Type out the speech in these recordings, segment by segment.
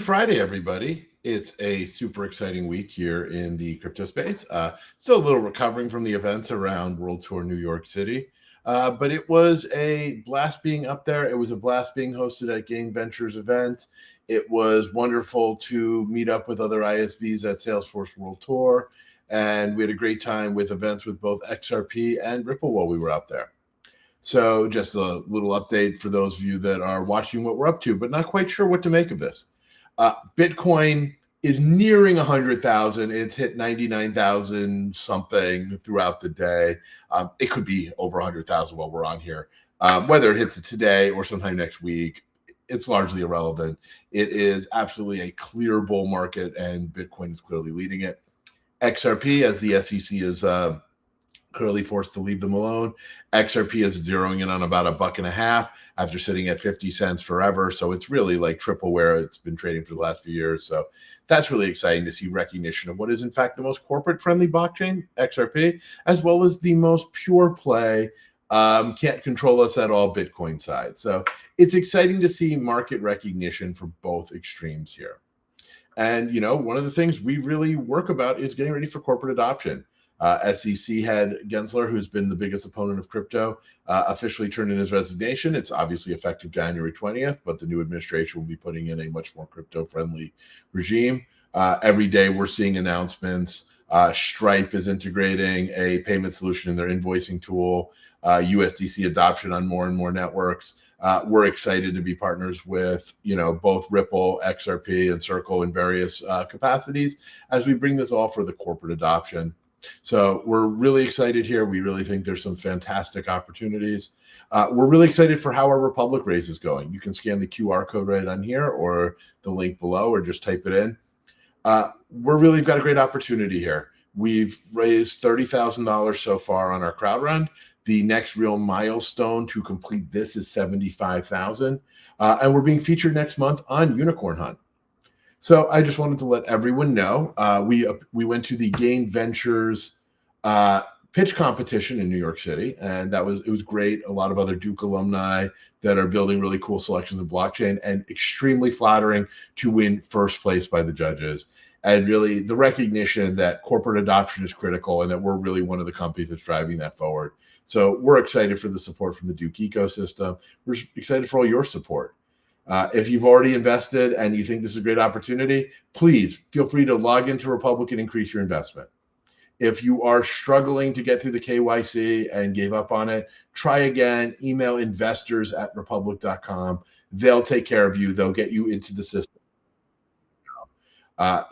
Friday, everybody. It's a super exciting week here in the crypto space. Still a little recovering from the events around World Tour New York City. But it was a blast being up there. It was a blast being hosted at Gain Ventures event. It was wonderful to meet up with other ISVs at Salesforce World Tour. And we had a great time with events with both XRP and Ripple while we were out there. So just a little update for those of you that are watching what we're up to, but not quite sure what to make of this. Bitcoin is nearing 100,000. It's hit 99,000 something throughout the day. It could be over 100,000 while we're on here. Whether it hits it today or sometime next week, it's largely irrelevant. It is absolutely a clear bull market, and Bitcoin is clearly leading it. XRP, as the SEC is clearly forced to leave them alone. XRP is zeroing in on about $1.50 after sitting at 50 cents forever. So it's really like triple where it's been trading for the last few years. So that's really exciting to see recognition of what is in fact the most corporate friendly blockchain, XRP, as well as the most pure play, can't control us at all Bitcoin side. So it's exciting to see market recognition for both extremes here. And, one of the things we really work about is getting ready for corporate adoption. SEC head Gensler, who's been the biggest opponent of crypto, officially turned in his resignation. It's obviously effective January 20th, but the new administration will be putting in a much more crypto-friendly regime. Every day we're seeing announcements. Stripe is integrating a payment solution in their invoicing tool, USDC adoption on more and more networks. We're excited to be partners with, both Ripple, XRP, and Circle in various capacities as we bring this all for the corporate adoption. So we're really excited here. We really think there's some fantastic opportunities. We're really excited for how our Republic raise is going. You can scan the QR code right on here or the link below or just type it in. We're really got a great opportunity here. We've raised $30,000 so far on our crowd run. The next real milestone to complete this is 75,000. And we're being featured next month on Unicorn Hunt. So I just wanted to let everyone know we went to the Gain Ventures pitch competition in New York City, and it was great. A lot of other Duke alumni that are building really cool selections of blockchain, and extremely flattering to win first place by the judges. And really the recognition that corporate adoption is critical and that we're really one of the companies that's driving that forward. So we're excited for the support from the Duke ecosystem. We're excited for all your support. If you've already invested and you think this is a great opportunity, please feel free to log into Republic and increase your investment. If you are struggling to get through the KYC and gave up on it, try again. Email investors@republic.com. They'll take care of you. They'll get you into the system.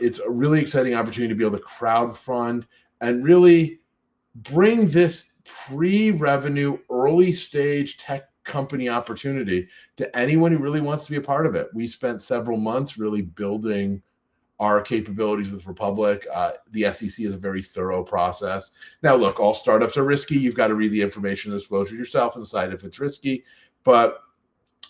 It's a really exciting opportunity to be able to crowdfund and really bring this pre-revenue, early stage tech company opportunity to anyone who really wants to be a part of it. We spent several months really building our capabilities with Republic. The SEC is a very thorough process. Now, look, all startups are risky. You've got to read the information disclosure yourself and decide if it's risky. But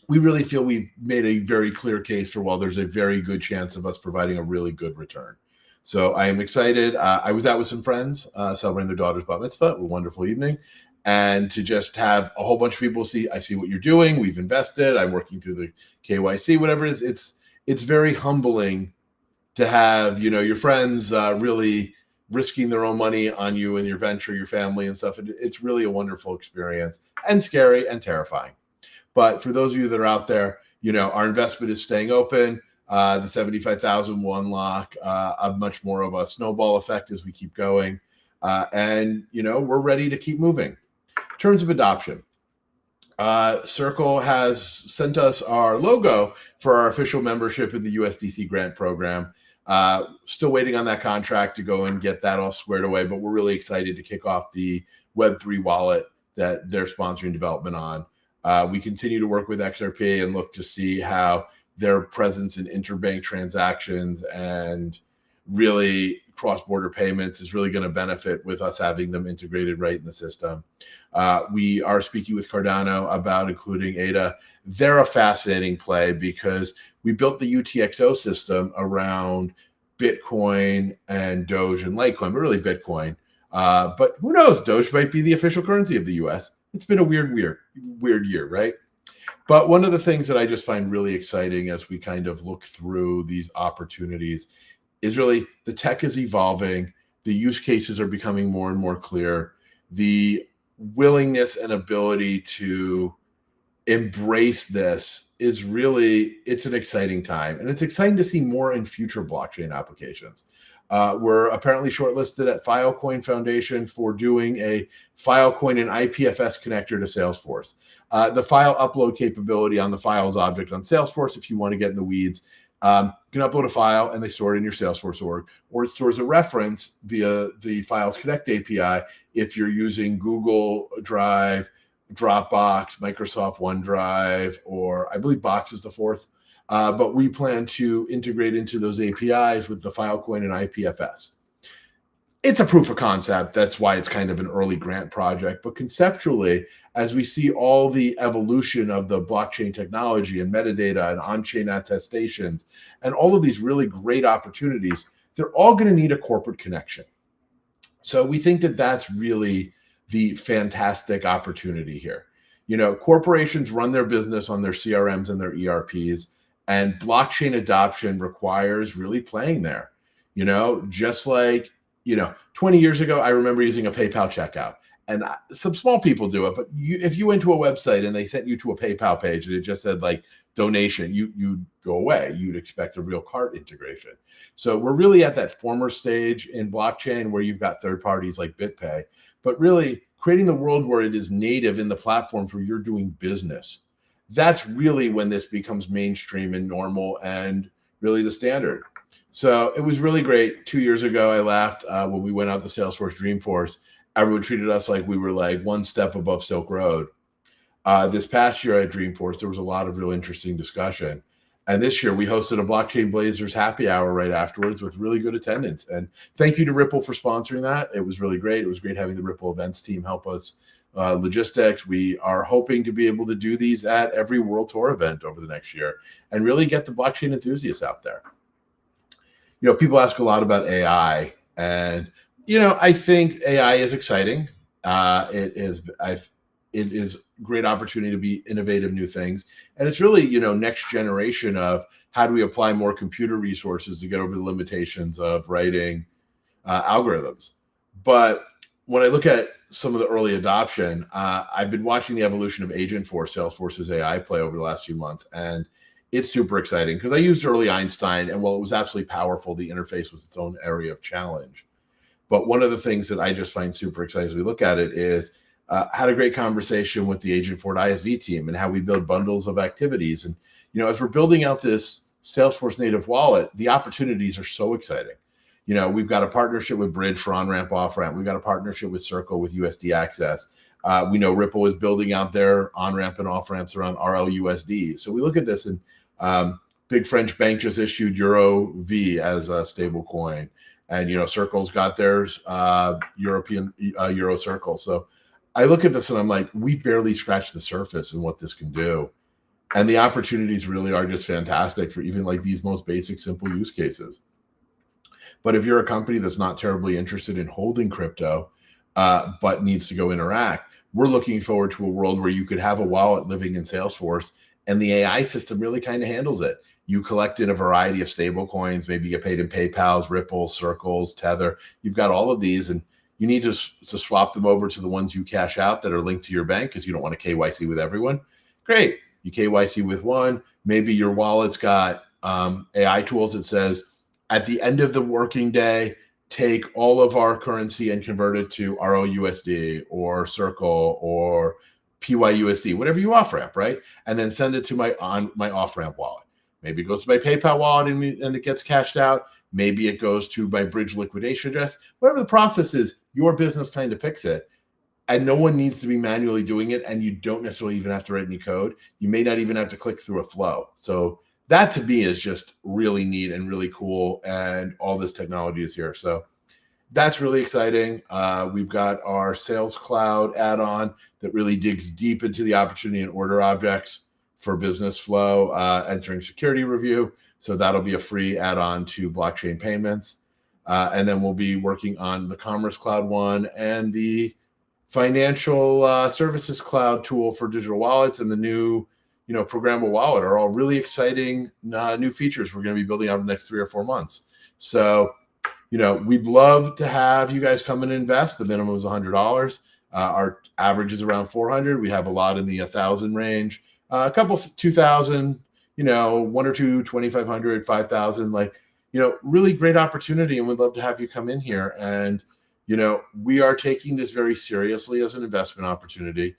we really feel we've made a very clear case for, well, there's a very good chance of us providing a really good return. So I am excited. I was out with some friends celebrating their daughter's bat mitzvah. A wonderful evening. And to just have a whole bunch of people see, I see what you're doing. We've invested. I'm working through the KYC, whatever it is. It's very humbling to have, your friends really risking their own money on you and your venture, your family and stuff. It's really a wonderful experience, and scary and terrifying. But for those of you that are out there, our investment is staying open. The 75,000 will unlock a much more of a snowball effect as we keep going. And we're ready to keep moving. In terms of adoption, Circle has sent us our logo for our official membership in the USDC grant program. Still waiting on that contract to go and get that all squared away, but we're really excited to kick off the Web3 wallet that they're sponsoring development on. We continue to work with XRP and look to see how their presence in interbank transactions and really cross-border payments is really going to benefit with us having them integrated right in the system. We are speaking with Cardano about including ADA. They're a fascinating play because we built the UTXO system around Bitcoin and Doge and Litecoin, but really Bitcoin. But who knows? Doge might be the official currency of the US. It's been a weird year, right? But one of the things that I just find really exciting as we kind of look through these opportunities is really the tech is evolving, the use cases are becoming more and more clear, the willingness and ability to embrace this is really, it's an exciting time, and it's exciting to see more in future blockchain applications. We're apparently shortlisted at Filecoin Foundation for doing a Filecoin and IPFS connector to Salesforce. The file upload capability on the files object on Salesforce, if you want to get in the weeds, you can upload a file and they store it in your Salesforce org, or it stores a reference via the Files Connect API if you're using Google Drive, Dropbox, Microsoft OneDrive, or I believe Box is the fourth. But we plan to integrate into those APIs with the Filecoin and IPFS. It's a proof of concept. That's why it's kind of an early grant project. But conceptually, as we see all the evolution of the blockchain technology and metadata and on-chain attestations and all of these really great opportunities, they're all going to need a corporate connection. So we think that that's really the fantastic opportunity here. You know, corporations run their business on their CRMs and their ERPs, and blockchain adoption requires really playing there. You know, just like, 20 years ago, I remember using a PayPal checkout, and some small people do it. But if you went to a website and they sent you to a PayPal page and it just said like donation, you'd go away. You'd expect a real cart integration. So we're really at that former stage in blockchain where you've got third parties like BitPay, but really creating the world where it is native in the platforms where you're doing business. That's really when this becomes mainstream and normal and really the standard. So it was really great. 2 years ago, I laughed when we went out to Salesforce Dreamforce. Everyone treated us like we were like one step above Silk Road. This past year at Dreamforce, there was a lot of real interesting discussion. And this year, we hosted a Blockchain Blazers happy hour right afterwards with really good attendance. And thank you to Ripple for sponsoring that. It was really great. It was great having the Ripple events team help us logistics. We are hoping to be able to do these at every World Tour event over the next year and really get the blockchain enthusiasts out there. People ask a lot about AI, and I think AI is exciting. It is great opportunity to be innovative new things, and it's really next generation of how do we apply more computer resources to get over the limitations of writing algorithms. But when I look at some of the early adoption, I've been watching the evolution of Agentforce, Salesforce's AI play over the last few months, and it's super exciting because I used early Einstein, and while it was absolutely powerful, the interface was its own area of challenge. But one of the things that I just find super exciting as we look at it is had a great conversation with the Agentforce ISV team and how we build bundles of activities. And, as we're building out this Salesforce native wallet, the opportunities are so exciting. We've got a partnership with Bridge for on-ramp, off-ramp. We've got a partnership with Circle with USD Access. We know Ripple is building out their on-ramp and off-ramps around RLUSD. So we look at this, and big French bank just issued Euro V as a stable coin. And, Circle's got theirs, European Euro Circle. So I look at this and I'm like, we barely scratched the surface in what this can do. And the opportunities really are just fantastic for even like these most basic, simple use cases. But if you're a company that's not terribly interested in holding crypto, but needs to go interact, we're looking forward to a world where you could have a wallet living in Salesforce and the AI system really kind of handles it. You collect in a variety of stable coins, maybe you get paid in PayPal's, Ripple, Circles, Tether. You've got all of these, and you need to swap them over to the ones you cash out that are linked to your bank because you don't want to KYC with everyone. Great. You KYC with one. Maybe your wallet's got AI tools that says, at the end of the working day, take all of our currency and convert it to ROUSD or Circle or PYUSD, whatever you off-ramp, right? And then send it to my off-ramp wallet. Maybe it goes to my PayPal wallet and it gets cashed out. Maybe it goes to my Bridge liquidation address. Whatever the process is, your business kind of picks it. And no one needs to be manually doing it. And you don't necessarily even have to write any code. You may not even have to click through a flow. So that to me is just really neat and really cool. And all this technology is here. So that's really exciting. We've got our Sales Cloud add-on that really digs deep into the opportunity and order objects for business flow, entering security review. So that'll be a free add-on to blockchain payments. And then we'll be working on the Commerce Cloud one and the Financial Services Cloud tool for digital wallets and the new programmable wallet are all really exciting new features we're going to be building out in the next 3 or 4 months. So, we'd love to have you guys come and invest. The minimum is $100. Our average is around 400. We have a lot in the 1,000 range, a couple 2,000, one or two 2,500, 5,000. Really great opportunity, and we'd love to have you come in here. And we are taking this very seriously as an investment opportunity.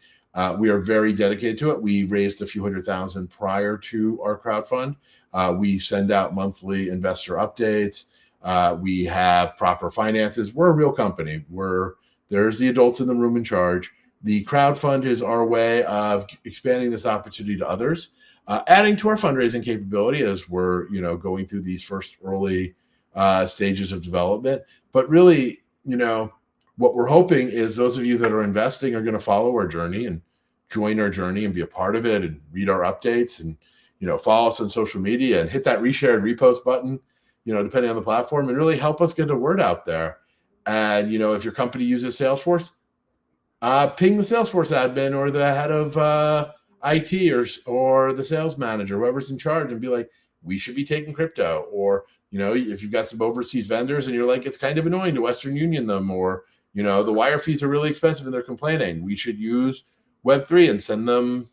We are very dedicated to it. We raised a few $100,000 prior to our crowdfund. We send out monthly investor updates. We have proper finances. We're a real company. There's the adults in the room in charge. The crowdfund is our way of expanding this opportunity to others, adding to our fundraising capability as we're going through these first early stages of development. But really, what we're hoping is those of you that are investing are going to follow our journey and join our journey and be a part of it and read our updates and follow us on social media and hit that reshare and repost button, depending on the platform, and really help us get the word out there. And if your company uses Salesforce, ping the Salesforce admin or the head of IT or the sales manager, whoever's in charge, and be like, we should be taking crypto. Or if you've got some overseas vendors and you're like, it's kind of annoying to Western Union them, or the wire fees are really expensive and they're complaining, we should use Web3 and send them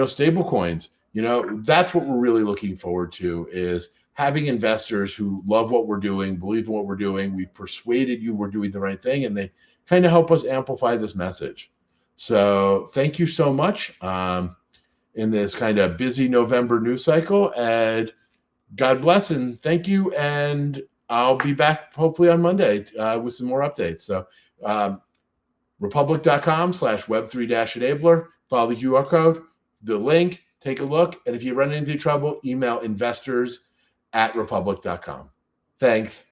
stable coins. That's what we're really looking forward to, is having investors who love what we're doing, believe in what we're doing. We've persuaded you we're doing the right thing, and they kind of help us amplify this message. So thank you so much in this kind of busy November news cycle, and God bless and thank you. And I'll be back hopefully on Monday with some more updates. So republic.com/web3-enabler, follow the QR code, the link, take a look. And if you run into trouble, email investors@republic.com. Thanks.